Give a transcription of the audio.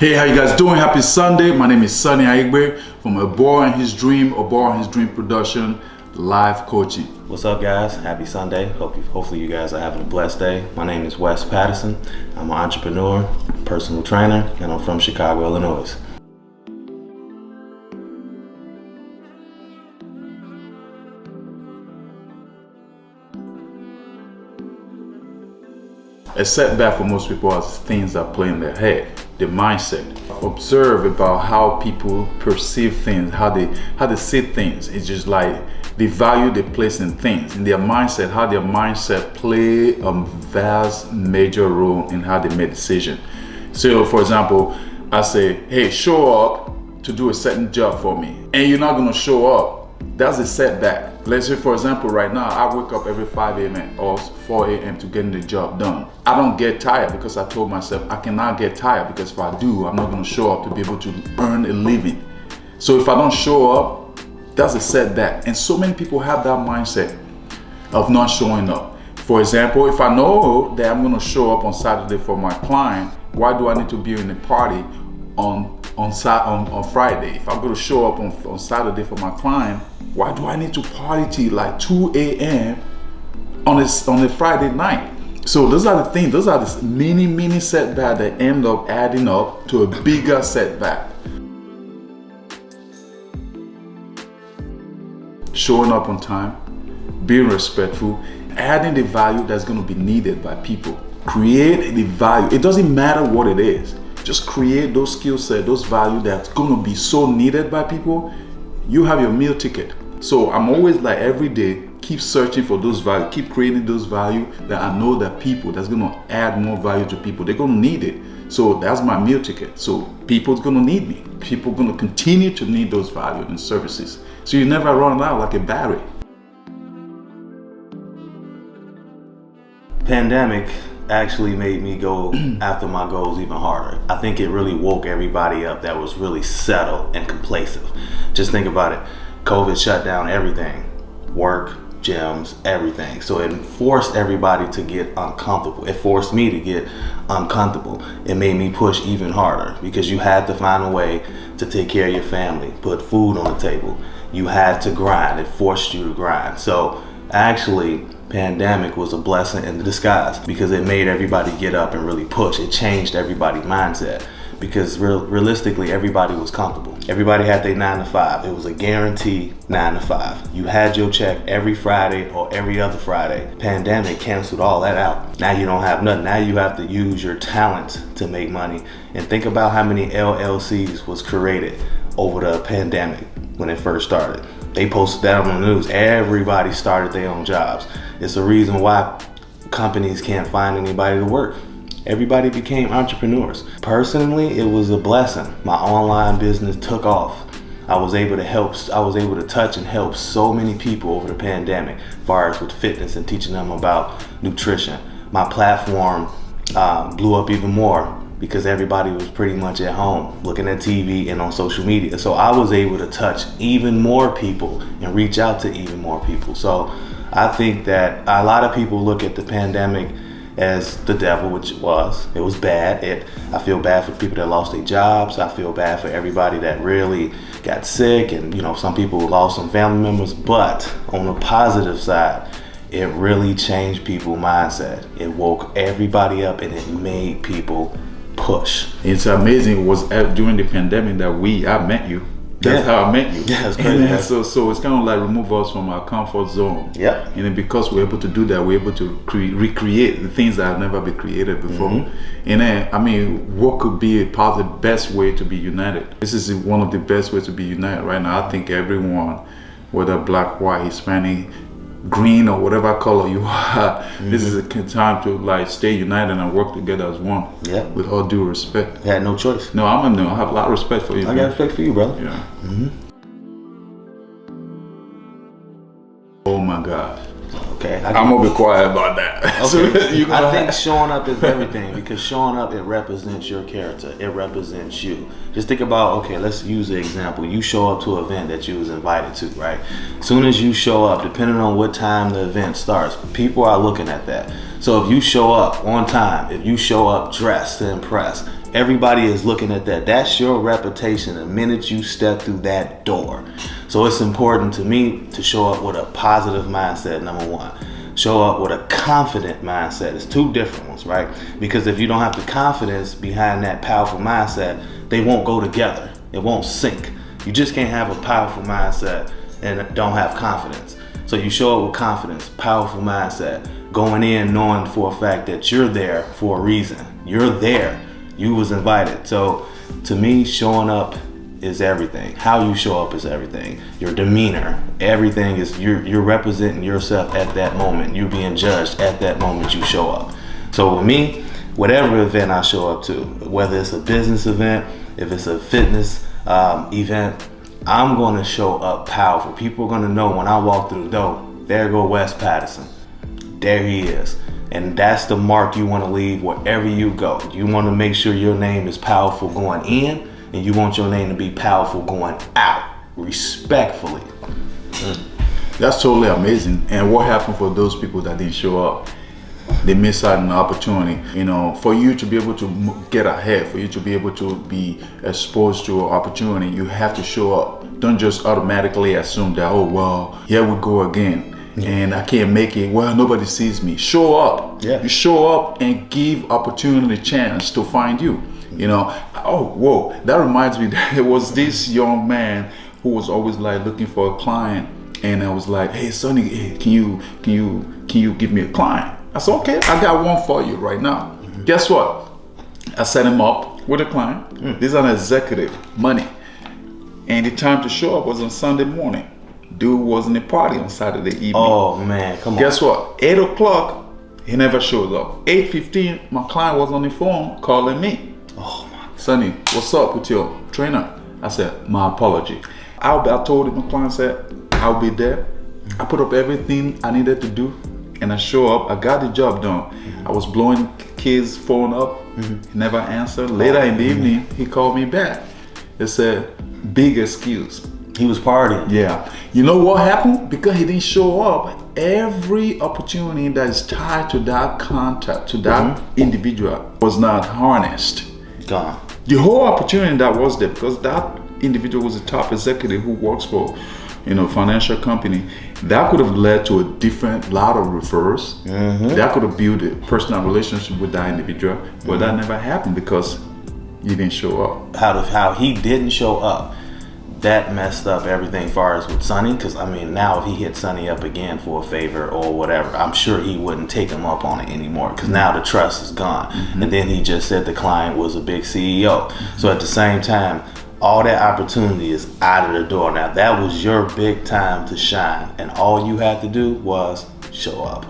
Hey, how you guys doing? Happy Sunday. My name is Sonny Akhigbe from A Boy and His Dream, A Boy and His Dream Production, Live Coaching. What's up, guys? Happy Sunday. Hopefully you guys are having a blessed day. My name is Wes Patterson. I'm an entrepreneur, personal trainer, and I'm from Chicago, Illinois. A setback for most people is things that play in their head, the mindset. Observe about how people perceive things, how they see things. It's just like the value they place in things, in their mindset, how their mindset play a vast major role in how they make decisions. So for example, I say, hey, show up to do a certain job for me, and you're not gonna show up. That's a setback. Let's say, for example, right now, I wake up every 5 a.m. or 4 a.m. to get the job done. I don't get tired because I told myself I cannot get tired, because if I do, I'm not going to show up to be able to earn a living. So if I don't show up, that's a setback. And so many people have that mindset of not showing up. For example, if I know that I'm going to show up on Saturday for my client, why do I need to be in a party on Friday? If I'm going to show up on Saturday for my client, why do I need to party till like 2 a.m. on a Friday night? So those are the things, those are the mini setbacks that end up adding up to a bigger setback. Showing up on time, being respectful, adding the value that's going to be needed by people. Create the value. It doesn't matter what it is. Just create those skill sets, those value that's going to be so needed by people. You have your meal ticket. So I'm always like, every day, keep searching for those value, keep creating those value that I know that people, that's going to add more value to people. They're going to need it. So that's my meal ticket. So people's going to need me. People are going to continue to need those value and services. So you never run out like a battery. Pandemic actually made me go after my goals even harder. I think it really woke everybody up that was really settled and complacent. Just think about it. COVID shut down everything. Work, gyms, everything. So it forced everybody to get uncomfortable. It forced me to get uncomfortable. It made me push even harder, because you had to find a way to take care of your family, put food on the table. You had to grind. It forced you to grind. So actually, pandemic was a blessing in disguise, because it made everybody get up and really push. It changed everybody's mindset, because realistically, everybody was comfortable. Everybody had their 9 to 5. It was a guaranteed 9 to 5. You had your check every Friday or every other Friday. Pandemic canceled all that out. Now you don't have nothing. Now you have to use your talent to make money. And think about how many LLCs was created over the pandemic when it first started. They posted that on the news. Everybody started their own jobs. It's a reason why companies can't find anybody to work. Everybody became entrepreneurs. Personally, it was a blessing. My online business took off. I was able to touch and help so many people over the pandemic, as far as with fitness and teaching them about nutrition. My platform blew up even more, because everybody was pretty much at home looking at TV and on social media. So I was able to touch even more people and reach out to even more people. So I think that a lot of people look at the pandemic as the devil, which it was. It was bad. I feel bad for people that lost their jobs. I feel bad for everybody that really got sick, and some people lost some family members. But on the positive side, it really changed people's mindset. It woke everybody up, and it made people push. It's amazing. It was during the pandemic that I met you. That's how I met you. Yeah, it's crazy. And so it's kind of like remove us from our comfort zone. Yeah. And then because we're able to do that, we're able to recreate the things that have never been created before. Mm-hmm. And then, what could be the best way to be united? This is one of the best ways to be united right now. I think everyone, whether black, white, Hispanic, green, or whatever color you are, this is a time to stay united and work together as one. Yeah. With all due respect. You had no choice. No, I have a lot of respect for you. I got respect for you, brother. Yeah. Mm-hmm. Oh my God. Okay. I'm gonna be quiet about that. Okay. I think showing up is everything, because showing up, it represents your character. It represents you. Just think about, okay, let's use an example. You show up to an event that you was invited to, right? As soon as you show up, depending on what time the event starts, people are looking at that. So if you show up on time, if you show up dressed to impress, Everybody is looking at that. That's your reputation the minute you step through that door. So it's important to me to show up with a positive mindset, number one. Show up with a confident mindset. It's two different ones, right? Because if you don't have the confidence behind that powerful mindset, they won't go together. It won't sync. You just can't have a powerful mindset and don't have confidence. So you show up with confidence, powerful mindset, going in knowing for a fact that you're there for a reason. You're there. You was invited. So to me, showing up is everything. How you show up is everything. Your demeanor, everything is, you're representing yourself at that moment. You're being judged at that moment you show up. So with me, whatever event I show up to, whether it's a business event, if it's a fitness event, I'm going to show up powerful. People are going to know when I walk through the door, there go Wes Patterson. There he is. And that's the mark you want to leave wherever you go. You want to make sure your name is powerful going in, and you want your name to be powerful going out, respectfully. That's totally amazing. And what happened for those people that didn't show up? They miss out on an opportunity. You know, for you to be able to get ahead, for you to be able to be exposed to an opportunity, you have to show up. Don't just automatically assume that, oh, well, here we go again. And I can't make it. Well, nobody sees me. Show up. Yeah. You show up and give opportunity chance to find you. You know. Oh, whoa. That reminds me. There was this young man who was always like looking for a client, and I was like, "Hey, Sonny, hey, can you give me a client?" I said, "Okay, I got one for you right now." Guess what? I set him up with a client. This is an executive, money, and the time to show up was on Sunday morning. Dude was in a party on Saturday evening. Oh man, come on. Guess what? 8 o'clock, he never showed up. 8:15, my client was on the phone calling me. Oh my. Sonny, what's up with your trainer? I said, my apology. I told him, my client said, I'll be there. I put up everything I needed to do, and I show up. I got the job done. I was blowing kids' phone up. He never answered. Later in the evening, he called me back. He said, big excuse. He was partying. Yeah. You know what happened? Because he didn't show up, every opportunity that is tied to that contact, to that individual, was not harnessed. Gone. The whole opportunity that was there, because that individual was a top executive who works for, financial company, that could have led to a different lot of referrals. That could have built a personal relationship with that individual, but that never happened because you didn't show up. How he didn't show up, that messed up everything as far as with Sonny. Because I mean, now if he hit Sonny up again for a favor or whatever, I'm sure he wouldn't take him up on it anymore, because now the trust is gone. And then he just said the client was a big CEO. So at the same time, all that opportunity is out of the door. Now that was your big time to shine, and all you had to do was show up.